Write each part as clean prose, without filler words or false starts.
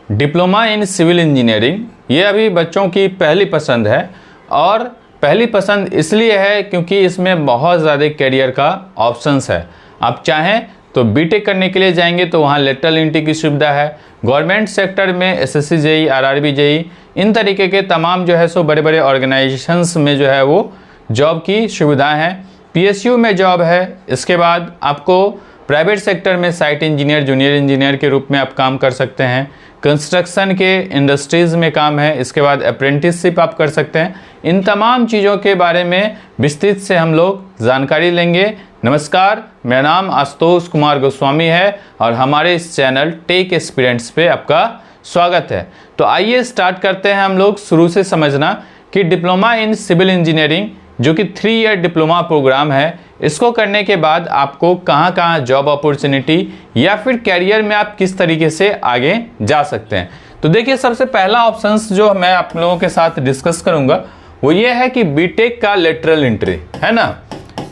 Diploma in civil engineering ये अभी बच्चों की पहली पसंद है, और पहली पसंद इसलिए है क्योंकि इसमें बहुत ज़्यादा करियर का ऑप्शंस है। आप चाहें तो बीटेक करने के लिए जाएंगे तो वहाँ लेटरल एंट्री की सुविधा है। गवर्नमेंट सेक्टर में एसएससी जेई, आरआरबी जेई, इन तरीके के तमाम जो है सो बड़े बड़े ऑर्गेनाइजेशंस में जो है वो जॉब की सुविधाएं हैं। पीएसयू में जॉब है। इसके बाद आपको प्राइवेट सेक्टर में साइट इंजीनियर, जूनियर इंजीनियर के रूप में आप काम कर सकते हैं। कंस्ट्रक्शन के इंडस्ट्रीज़ में काम है। इसके बाद अप्रेंटिसशिप आप कर सकते हैं। इन तमाम चीज़ों के बारे में विस्तृत से हम लोग जानकारी लेंगे। नमस्कार, मेरा नाम आशुतोष कुमार गोस्वामी है और हमारे इस चैनल टेक एस्पिरेंट्स पे आपका स्वागत है। तो आइए स्टार्ट करते हैं हम लोग शुरू से समझना कि डिप्लोमा इन सिविल इंजीनियरिंग जो कि 3 ईयर डिप्लोमा प्रोग्राम है, इसको करने के बाद आपको कहाँ कहाँ जॉब अपॉर्चुनिटी या फिर कैरियर में आप किस तरीके से आगे जा सकते हैं। तो देखिए, सबसे पहला ऑप्शंस जो मैं आप लोगों के साथ डिस्कस करूंगा वो ये है कि बीटेक का लेटरल एंट्री है ना।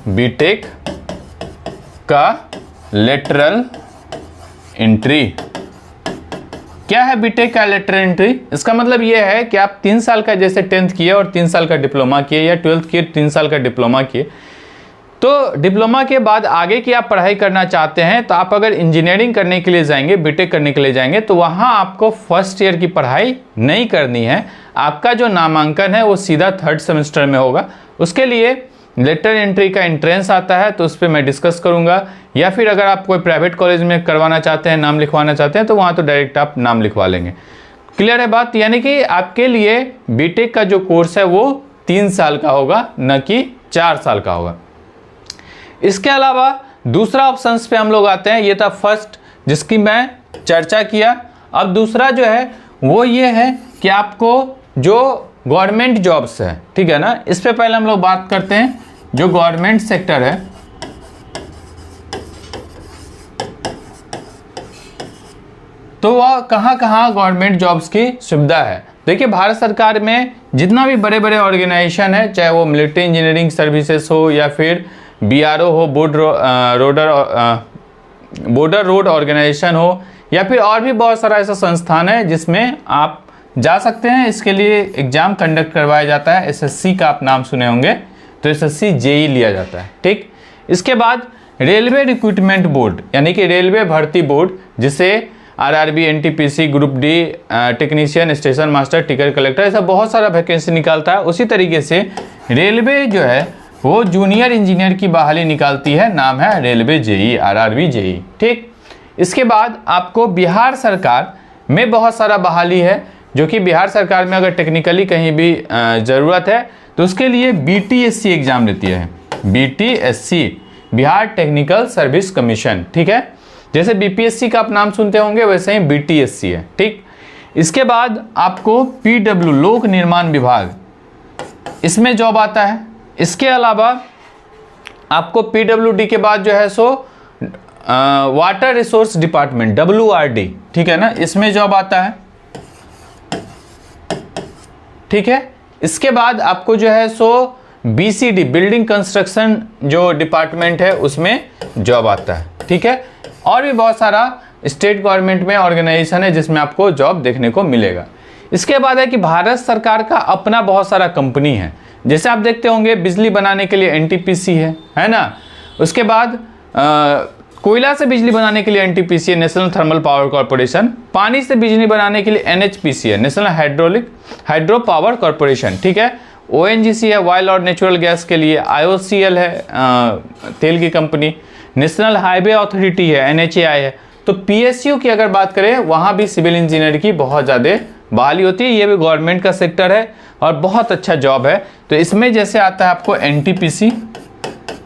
बीटेक का लेटरल एंट्री क्या है? बीटेक का लेटरल एंट्री, इसका मतलब ये है कि आप 3 साल का जैसे 10th किए और 3 साल का डिप्लोमा किए या 12th किए 3 साल का डिप्लोमा किए, तो डिप्लोमा के बाद आगे की आप पढ़ाई करना चाहते हैं तो आप अगर इंजीनियरिंग करने के लिए जाएंगे, बीटेक करने के लिए जाएंगे, तो वहाँ आपको फर्स्ट ईयर की पढ़ाई नहीं करनी है। आपका जो नामांकन है वो सीधा 3rd सेमेस्टर में होगा। उसके लिए लेटर एंट्री का एंट्रेंस आता है, तो उस पर मैं डिस्कस करूंगा। या फिर अगर आप कोई प्राइवेट कॉलेज में करवाना चाहते हैं, नाम लिखवाना चाहते हैं, तो वहाँ तो डायरेक्ट आप नाम लिखवा लेंगे। क्लियर है बात? यानी कि आपके लिए बीटेक का जो कोर्स है वो 3 साल का होगा, न कि 4 साल का होगा। इसके अलावा दूसरा ऑप्शंस पे हम लोग आते हैं। ये था फर्स्ट जिसकी मैं चर्चा किया। अब दूसरा जो है वो ये है कि आपको जो गवर्नमेंट जॉब्स है, ठीक है ना, इस पे पहले हम लोग बात करते हैं। जो गवर्नमेंट सेक्टर है, तो वह कहाँ कहाँ गवर्नमेंट जॉब्स की सुविधा है। देखिए, भारत सरकार में जितना भी बड़े बड़े ऑर्गेनाइजेशन है, चाहे वो मिलिट्री इंजीनियरिंग सर्विसेज हो या फिर बीआरओ हो, बॉर्डर रोड ऑर्गेनाइजेशन हो, या फिर और भी बहुत सारा ऐसा संस्थान है जिसमें आप जा सकते हैं। इसके लिए एग्जाम कंडक्ट करवाया जाता है। एसएससी का आप नाम सुने होंगे, तो एसएससी जेई लिया जाता है, ठीक। इसके बाद रेलवे रिक्रूटमेंट बोर्ड यानी कि रेलवे भर्ती बोर्ड, जिसे RRB, NTPC, group D, technician, station master, ticket collector, ऐसा बहुत सारा वैकेंसी निकालता है। उसी तरीके से रेलवे जो है वो जूनियर इंजीनियर की बहाली निकालती है, नाम है रेलवे जेई, आरआरबी जेई, ठीक। इसके बाद आपको बिहार सरकार में बहुत सारा बहाली है, जो कि बिहार सरकार में अगर टेक्निकली कहीं भी ज़रूरत है तो उसके लिए बीटीएससी एग्जाम लेती है। BTSC, Bihar technical service commission, ठीक है। जैसे बीपीएससी का आप नाम सुनते होंगे, वैसे ही बीटीएससी है, ठीक। इसके बाद आपको पीडब्ल्यू, लोक निर्माण विभाग, इसमें जॉब आता है। इसके अलावा आपको पीडब्ल्यूडी के बाद जो है so water resource department, WRD, ठीक है ना, इसमें जॉब आता है, ठीक है। इसके बाद आपको जो है सो BCD, बिल्डिंग कंस्ट्रक्शन जो डिपार्टमेंट है, उसमें जॉब आता है, ठीक है। और भी बहुत सारा स्टेट गवर्नमेंट में ऑर्गेनाइजेशन है जिसमें आपको जॉब देखने को मिलेगा। इसके बाद है कि भारत सरकार का अपना बहुत सारा कंपनी है। जैसे आप देखते होंगे, बिजली बनाने के लिए एनटीपीसी है ना। उसके बाद कोयला से बिजली बनाने के लिए एनटीपीसी है, नेशनल थर्मल पावर कॉर्पोरेशन। पानी से बिजली बनाने के लिए एनएचपीसी है, नेशनल हाइड्रो पावर कॉर्पोरेशन, ठीक है। ओएनजीसी है, ऑयल और नेचुरल गैस के लिए। आईओसीएल है, तेल की कंपनी। नेशनल हाईवे अथॉरिटी है, NHAI है। तो पीएसयू की अगर बात करें, वहाँ भी सिविल इंजीनियर की बहुत ज़्यादा बहाली होती है। ये भी गवर्नमेंट का सेक्टर है और बहुत अच्छा जॉब है। तो इसमें जैसे आता है आपको एनटीपीसी,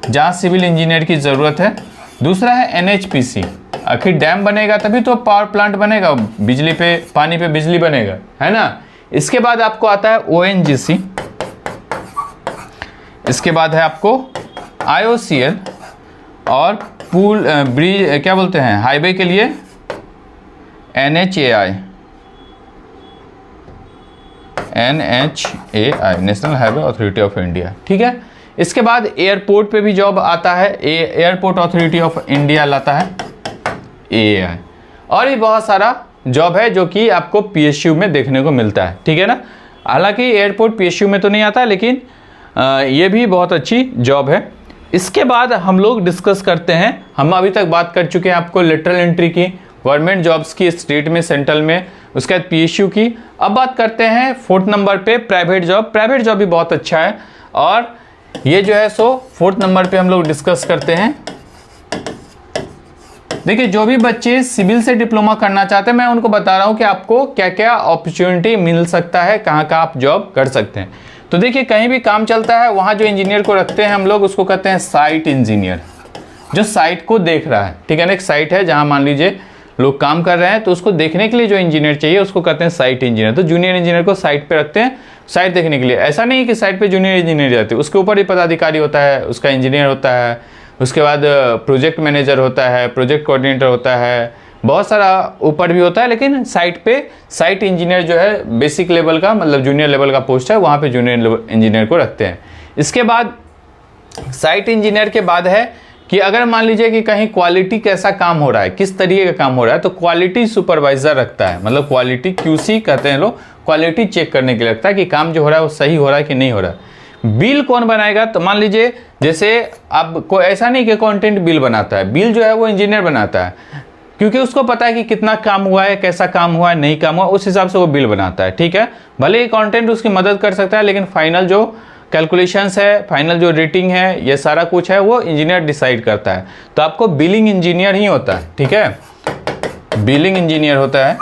जहाँ सिविल इंजीनियर की ज़रूरत है। दूसरा है एनएचपीसी, आखिर डैम बनेगा तभी तो पावर प्लांट बनेगा, बिजली पे, पानी पे बिजली बनेगा, है ना। इसके बाद आपको आता है ओएनजीसी। इसके बाद है आपको आईओसीएल और पुल ब्रिज, क्या बोलते हैं, हाईवे के लिए NHAI, national highway authority of India, ठीक है। इसके बाद एयरपोर्ट पे भी जॉब आता है, एयरपोर्ट अथॉरिटी ऑफ इंडिया लाता है, AAI। और भी बहुत सारा जॉब है जो कि आपको PSU में देखने को मिलता है, ठीक है ना। हालांकि एयरपोर्ट PSU में तो नहीं आता, लेकिन ये भी बहुत अच्छी जॉब है। इसके बाद हम लोग डिस्कस करते हैं, हम अभी तक बात कर चुके हैं आपको लेटरल एंट्री की, गवर्नमेंट जॉब्स की, स्टेट में, सेंट्रल में, उसके बाद PSU की। अब बात करते हैं 4th नंबर पे प्राइवेट जॉब। प्राइवेट जॉब भी बहुत अच्छा है, और ये जो है सो 4th नंबर पे हम लोग डिस्कस करते हैं। देखिए, जो भी बच्चे सिविल से डिप्लोमा करना चाहते हैं, मैं उनको बता रहा हूँ कि आपको क्या क्या अपॉर्चुनिटी मिल सकता है, कहाँ कहाँ आप जॉब कर सकते हैं। तो देखिए, कहीं भी काम चलता है वहाँ जो इंजीनियर को रखते हैं हम लोग, उसको कहते हैं साइट इंजीनियर, जो साइट को देख रहा है, ठीक है ना। एक साइट है जहाँ मान लीजिए लोग काम कर रहे हैं, तो उसको देखने के लिए जो इंजीनियर चाहिए उसको कहते हैं साइट इंजीनियर। तो जूनियर इंजीनियर को साइट पे रखते हैं, साइट देखने के लिए। ऐसा नहीं है कि साइट पे जूनियर इंजीनियर जाते हैं, उसके ऊपर ही पदाधिकारी होता है, उसका इंजीनियर होता है, उसके बाद प्रोजेक्ट मैनेजर होता है, प्रोजेक्ट कोऑर्डिनेटर होता है, बहुत सारा ऊपर भी होता है। लेकिन साइट पे साइट इंजीनियर जो है बेसिक लेवल का, मतलब जूनियर लेवल का पोस्ट है, वहाँ पे जूनियर इंजीनियर को रखते हैं। इसके बाद साइट इंजीनियर के बाद है कि अगर मान लीजिए कि कहीं क्वालिटी कैसा काम हो रहा है, किस तरीके का काम हो रहा है, तो क्वालिटी सुपरवाइजर रखता है, मतलब क्वालिटी QC कहते हैं लोग, क्वालिटी चेक करने के लिए रखता है कि काम जो हो रहा है वो सही हो रहा है कि नहीं हो रहा है। बिल कौन बनाएगा, तो मान लीजिए जैसे अब कोई ऐसा नहीं कि अकाउंटेंट बिल बनाता है, बिल जो है वो इंजीनियर बनाता है, क्योंकि उसको पता है कि कितना काम हुआ है, कैसा काम हुआ है, नहीं काम हुआ, उस हिसाब से वो बिल बनाता है, ठीक है। भले अकाउंटेंट उसकी मदद कर सकता है, लेकिन फाइनल जो कैलकुलेशंस है, फाइनल जो रेटिंग है, ये सारा कुछ है वो इंजीनियर डिसाइड करता है। तो आपको बिलिंग इंजीनियर ही होता है, ठीक है, बिलिंग इंजीनियर होता है,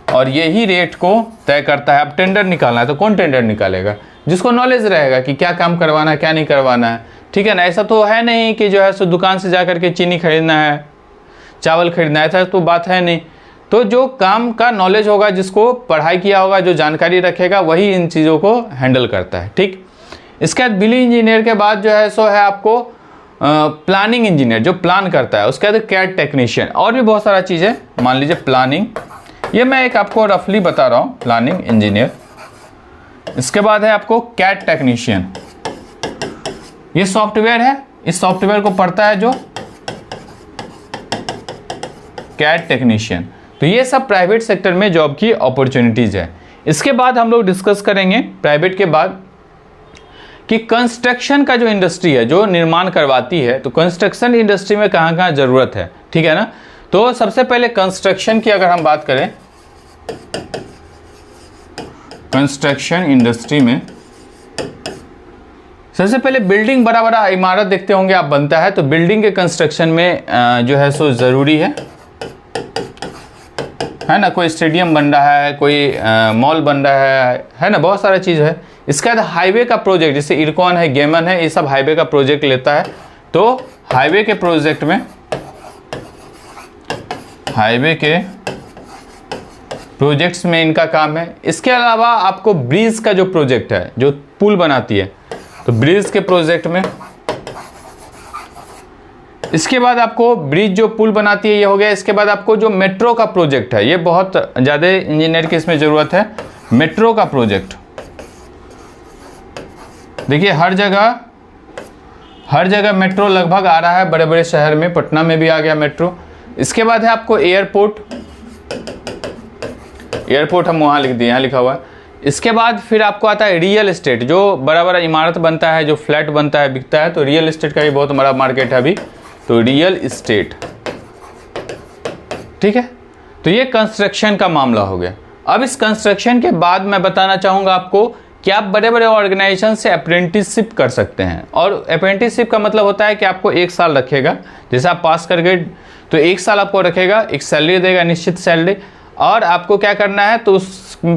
और यही रेट को तय करता है। अब टेंडर निकालना है तो कौन टेंडर निकालेगा, जिसको नॉलेज रहेगा कि क्या काम करवाना है, क्या नहीं करवाना है, ठीक है ना। ऐसा तो है नहीं कि जो है सो दुकान से जा करके चीनी खरीदना है, चावल खरीदना है, ऐसा तो बात है नहीं। तो जो काम का नॉलेज होगा, जिसको पढ़ाई किया होगा, जो जानकारी रखेगा, वही इन चीज़ों को हैंडल करता है, ठीक। इसके बाद बिलिंग इंजीनियर के बाद जो है सो है आपको प्लानिंग इंजीनियर, जो प्लान करता है। उसके बाद कैड टेक्नीशियन, और भी बहुत सारा चीज़ है, मान लीजिए प्लानिंग, ये मैं एक आपको रफली बता रहा हूँ, प्लानिंग इंजीनियर। इसके बाद है आपको कैड टेक्नीशियन, ये सॉफ्टवेयर है, इस सॉफ्टवेयर को पढ़ता है जो कैड टेक्नीशियन। तो ये सब प्राइवेट सेक्टर में जॉब की अपॉर्चुनिटीज है। इसके बाद हम लोग डिस्कस करेंगे प्राइवेट के बाद कि कंस्ट्रक्शन का जो इंडस्ट्री है, जो निर्माण करवाती है, तो कंस्ट्रक्शन इंडस्ट्री में कहाँ कहाँ ज़रूरत है, ठीक है ना। तो सबसे पहले कंस्ट्रक्शन की अगर हम बात करें, कंस्ट्रक्शन इंडस्ट्री में सबसे पहले बिल्डिंग, बड़ा बड़ा इमारत देखते होंगे आप बनता है, तो बिल्डिंग के कंस्ट्रक्शन में जो है सो ज़रूरी है ना। कोई स्टेडियम बन रहा है, कोई मॉल बन रहा है ना, बहुत सारा चीज़ है। इसके बाद हाईवे का प्रोजेक्ट, जैसे इरकॉन है, गेमन है, ये सब हाईवे का प्रोजेक्ट लेता है। तो हाईवे के प्रोजेक्ट में, हाईवे के प्रोजेक्ट्स में इनका काम है। इसके अलावा आपको ब्रिज का जो प्रोजेक्ट है, जो पुल बनाती है, तो ब्रिज के प्रोजेक्ट में। इसके बाद आपको ब्रिज जो पुल बनाती है ये हो गया। इसके बाद आपको जो मेट्रो का प्रोजेक्ट है, ये बहुत ज़्यादा इंजीनियर की इसमें ज़रूरत है, मेट्रो का प्रोजेक्ट। देखिए हर जगह मेट्रो लगभग आ रहा है, बड़े बड़े शहर में, पटना में भी आ गया मेट्रो। इसके बाद है आपको एयरपोर्ट, एयरपोर्ट हम वहाँ लिख दिए, यहाँ लिखा हुआ है। इसके बाद फिर आपको आता है रियल एस्टेट, जो बड़ा बड़ा इमारत बनता है, जो फ्लैट बनता है, बिकता है, तो रियल एस्टेट का भी बहुत बड़ा मार्केट है अभी, तो रियल एस्टेट, ठीक है। तो ये कंस्ट्रक्शन का मामला हो गया। अब इस कंस्ट्रक्शन के बाद मैं बताना चाहूँगा आपको कि आप बड़े बड़े ऑर्गेनाइजेशन से अप्रेंटिसशिप कर सकते हैं। और अप्रेंटिसशिप का मतलब होता है कि आपको 1 साल रखेगा, जैसे आप पास कर गए तो 1 साल आपको रखेगा, एक सैलरी देगा, निश्चित सैलरी, और आपको क्या करना है, तो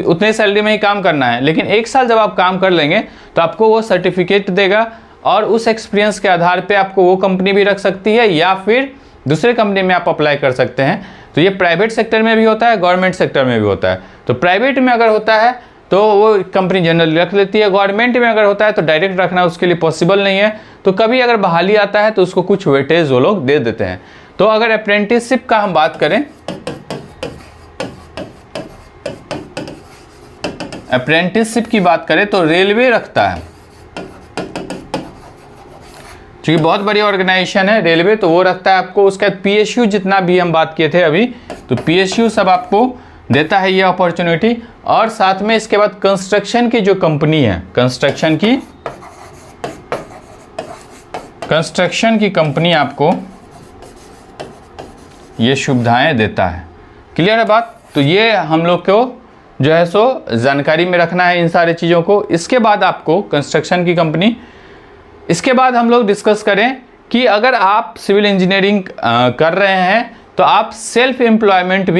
उतने सैलरी में ही काम करना है। लेकिन 1 साल जब आप काम कर लेंगे तो आपको वो सर्टिफिकेट देगा, और उस एक्सपीरियंस के आधार पे आपको वो कंपनी भी रख सकती है, या फिर दूसरे कंपनी में आप अप्लाई कर सकते हैं। तो ये प्राइवेट सेक्टर में भी होता है, गवर्नमेंट सेक्टर में भी होता है। तो प्राइवेट में अगर होता है तो वो कंपनी जनरली रख लेती है, गवर्नमेंट में अगर होता है तो डायरेक्ट रखना उसके लिए पॉसिबल नहीं है। तो कभी अगर बहाली आता है तो उसको कुछ वेटेज वो लोग दे देते हैं। तो अगर अप्रेंटिसशिप का हम बात करें, अप्रेंटिसशिप की बात करें तो रेलवे रखता है, क्योंकि बहुत बड़ी ऑर्गेनाइजेशन है रेलवे, तो वो रखता है आपको। उसके बाद PSU, जितना भी हम बात किए थे अभी, तो PSU सब आपको देता है ये अपॉर्चुनिटी। और साथ में इसके बाद कंस्ट्रक्शन की जो कंपनी है, कंस्ट्रक्शन की कंपनी आपको ये सुविधाएं देता है। क्लियर है बात? तो ये हम लोग को जो है सो जानकारी में रखना है इन सारी चीज़ों को। इसके बाद आपको कंस्ट्रक्शन की कंपनी, इसके बाद हम लोग डिस्कस करें कि अगर आप सिविल इंजीनियरिंग कर रहे हैं तो आप सेल्फ एम्प्लॉयमेंट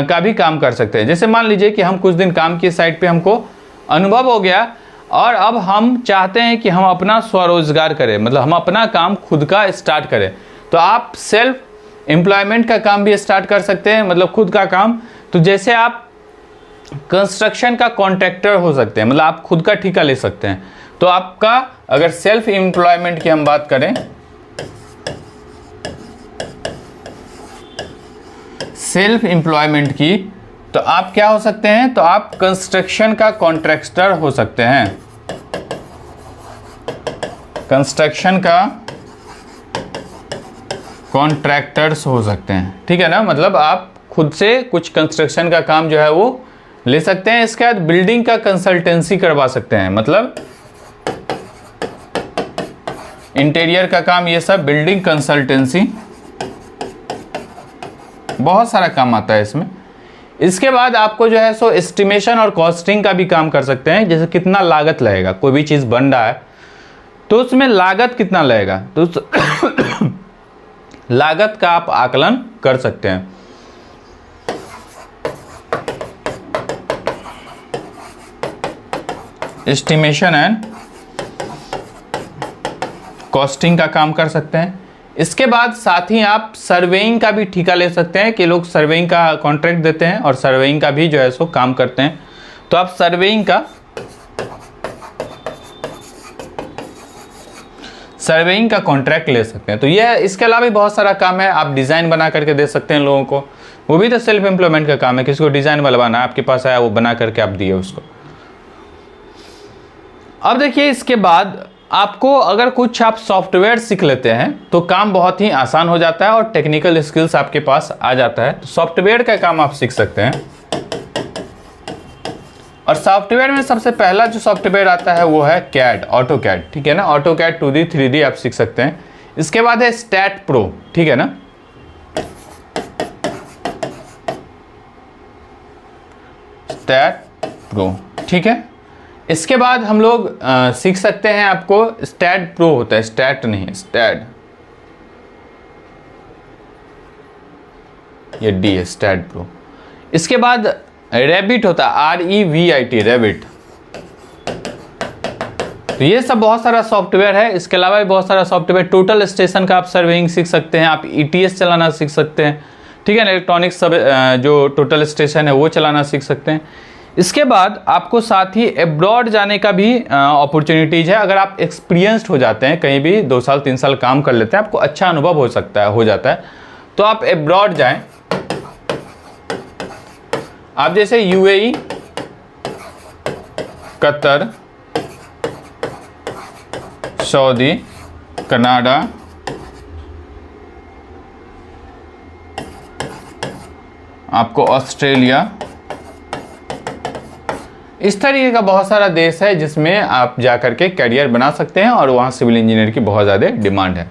का भी काम कर सकते हैं। जैसे मान लीजिए कि हम कुछ दिन काम की साइट पे हमको अनुभव हो गया और अब हम चाहते हैं कि हम अपना स्वरोजगार करें, मतलब हम अपना काम खुद का स्टार्ट करें, तो आप सेल्फ एम्प्लॉयमेंट का काम भी स्टार्ट कर सकते हैं, मतलब खुद का काम। तो जैसे आप कंस्ट्रक्शन का कॉन्ट्रैक्टर हो सकते हैं, मतलब आप खुद का ठेका ले सकते हैं। तो आपका अगर सेल्फ एम्प्लॉयमेंट की हम बात करें, सेल्फ एम्प्लॉयमेंट की, तो आप क्या हो सकते हैं? तो आप कंस्ट्रक्शन का कॉन्ट्रैक्टर हो सकते हैं, कंस्ट्रक्शन का कॉन्ट्रैक्टर्स हो सकते हैं। ठीक है ना, मतलब आप खुद से कुछ कंस्ट्रक्शन का काम जो है वो ले सकते हैं। इसके बाद बिल्डिंग का कंसल्टेंसी करवा सकते हैं, मतलब इंटीरियर का काम, ये सब बिल्डिंग कंसल्टेंसी, बहुत सारा काम आता है इसमें। इसके बाद आपको जो है सो एस्टिमेशन और कॉस्टिंग का भी काम कर सकते हैं। जैसे कितना लागत लगेगा, कोई भी चीज़ बन रहा है तो उसमें लागत कितना लगेगा, तो लागत का आप आकलन कर सकते हैं। एस्टिमेशन एंड कॉस्टिंग का काम कर सकते हैं। इसके बाद साथ ही आप सर्वेइंग का भी ठेका ले सकते हैं कि लोग सर्वेइंग का कॉन्ट्रैक्ट देते हैं और सर्वेइंग का भी जो है सो काम करते हैं। तो आप सर्वेइंग का कॉन्ट्रैक्ट ले सकते हैं। तो ये, इसके अलावा भी बहुत सारा काम है। आप डिज़ाइन बना करके दे सकते हैं लोगों को, वो भी तो सेल्फ एम्प्लॉयमेंट का काम है। किसी को डिज़ाइन बनवाना है, आपके पास आया, वो बना करके आप दिए उसको। अब देखिए, इसके बाद आपको अगर कुछ आप सॉफ्टवेयर सीख लेते हैं तो काम बहुत ही आसान हो जाता है और टेक्निकल स्किल्स आपके पास आ जाता है। तो सॉफ्टवेयर का काम आप सीख सकते हैं। और सॉफ्टवेयर में सबसे पहला जो सॉफ्टवेयर आता है वो है कैड, ऑटोकैड। ठीक है ना, ऑटोकैड 2D 3D आप सीख सकते हैं। इसके बाद है स्टैट प्रो। ठीक है ना, स्टैट प्रो। ठीक है, इसके बाद हम लोग सीख सकते हैं, आपको स्टैट प्रो होता है, स्टैट नहीं, स्टैट, ये डी है, स्टैट प्रो। इसके बाद रेबिट होता है, REVIT, रेबिट। तो ये सब बहुत सारा सॉफ्टवेयर है। इसके अलावा भी बहुत सारा सॉफ्टवेयर, टोटल स्टेशन का आप सर्वेइंग सीख सकते हैं, आप ETS चलाना सीख सकते हैं। ठीक है ना, इलेक्ट्रॉनिक सब जो टोटल स्टेशन है वो चलाना सीख सकते हैं। इसके बाद आपको साथ ही एब्रॉड जाने का भी अपॉर्चुनिटीज़ है। अगर आप एक्सपीरियंस्ड हो जाते हैं, कहीं भी 2 साल 3 साल काम कर लेते हैं, आपको अच्छा अनुभव हो जाता है, तो आप एब्रॉड जाएं। आप जैसे UAE, कतर, सऊदी, कनाडा, आपको ऑस्ट्रेलिया, इस तरीके का बहुत सारा देश है जिसमें आप जाकर के करियर बना सकते हैं और वहाँ सिविल इंजीनियर की बहुत ज़्यादा डिमांड है।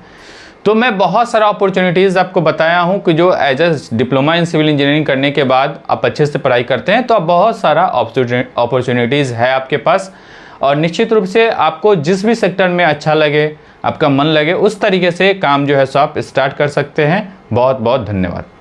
तो मैं बहुत सारा अपॉर्चुनिटीज़ आपको बताया हूँ कि जो as a diploma in civil engineering करने के बाद आप अच्छे से पढ़ाई करते हैं तो अब बहुत सारा अपॉर्चुनिटीज़ है आपके पास। और निश्चित रूप से आपको जिस भी सेक्टर में अच्छा लगे, आपका मन लगे, उस तरीके से काम जो है सो आप स्टार्ट कर सकते हैं। बहुत बहुत धन्यवाद।